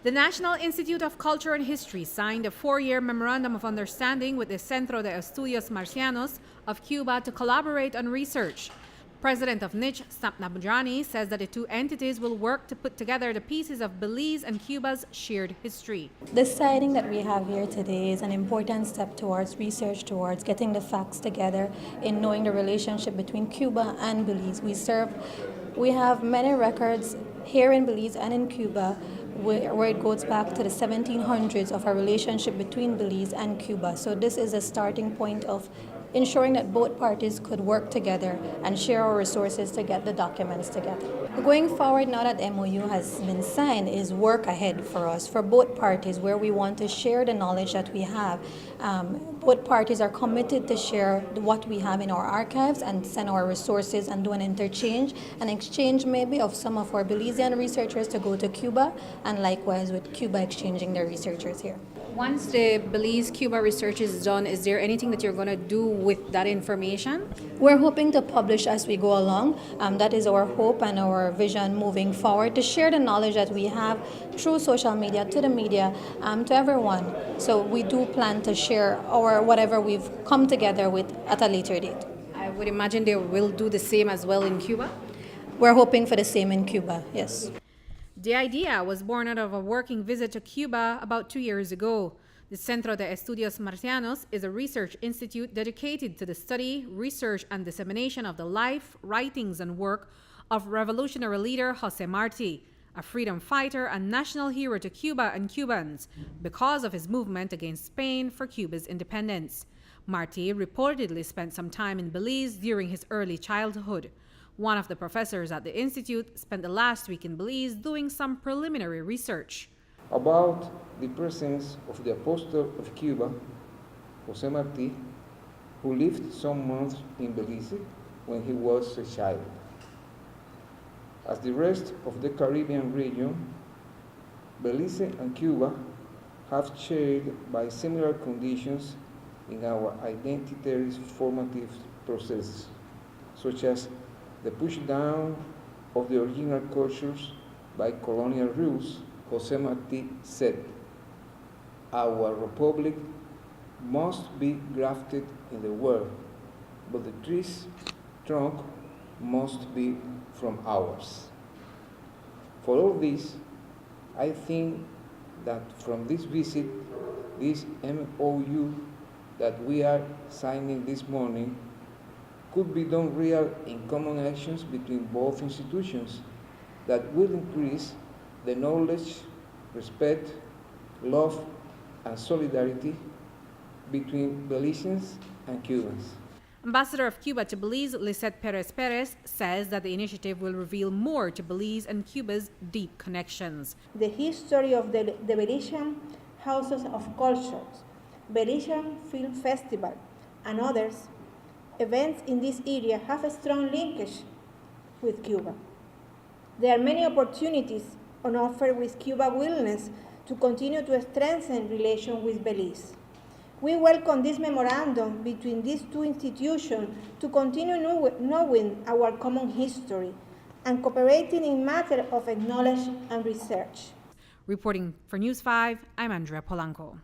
The National Institute of Culture and History signed a 4-year Memorandum of Understanding with the Centro de Estudios Marcianos of Cuba to collaborate on research. President of NICH, Sapna says that the two entities will work to put together the pieces of Belize and Cuba's shared history. This signing that we have here today is an important step towards research, towards getting the facts together in knowing the relationship between Cuba and Belize. We have many records here in Belize and in Cuba where it goes back to the 1700s of our relationship between Belize and Cuba. So this is a starting point of ensuring that both parties could work together and share our resources to get the documents together. Going forward, now that the MOU has been signed, is work ahead for us, for both parties, where we want to share the knowledge that we have. Both parties are committed to share what we have in our archives and send our resources and do an exchange maybe of some of our Belizean researchers to go to Cuba, and likewise with Cuba exchanging their researchers here. Once the Belize-Cuba research is done, is there anything that you're going to do with that information? We're hoping to publish as we go along. That is our hope and our vision moving forward, to share the knowledge that we have through social media, to the media, to everyone. So we do plan to share whatever we've come together with at a later date. I would imagine they will do the same as well in Cuba? We're hoping for the same in Cuba, yes. The idea was born out of a working visit to Cuba about 2 years ago. The Centro de Estudios Marcianos is a research institute dedicated to the study, research, and dissemination of the life, writings, and work of revolutionary leader Jose Marti, a freedom fighter and national hero to Cuba and Cubans because of his movement against Spain for Cuba's independence. Marti reportedly spent some time in Belize during his early childhood. One of the professors at the institute spent the last week in Belize doing some preliminary research about the presence of the apostle of Cuba, Jose Marti, who lived some months in Belize when he was a child. As the rest of the Caribbean region, Belize and Cuba have shared by similar conditions in our identitary formative processes, such as the push down of the original cultures by colonial rules. Jose Marti said, "Our republic must be grafted in the world, but the tree's trunk must be from ours." For all this, I think that from this visit, this MOU that we are signing this morning could be done real in common actions between both institutions that will increase the knowledge, respect, love, and solidarity between Belizeans and Cubans. Ambassador of Cuba to Belize, Lisette Perez says that the initiative will reveal more to Belize and Cuba's deep connections. The history of the Belizean Houses of Cultures, Belizean Film Festival, and others events in this area have a strong linkage with Cuba. There are many opportunities on offer with Cuba's willingness to continue to strengthen relations with Belize. We welcome this memorandum between these two institutions to continue knowing our common history and cooperating in matters of knowledge and research. Reporting for News 5, I'm Andrea Polanco.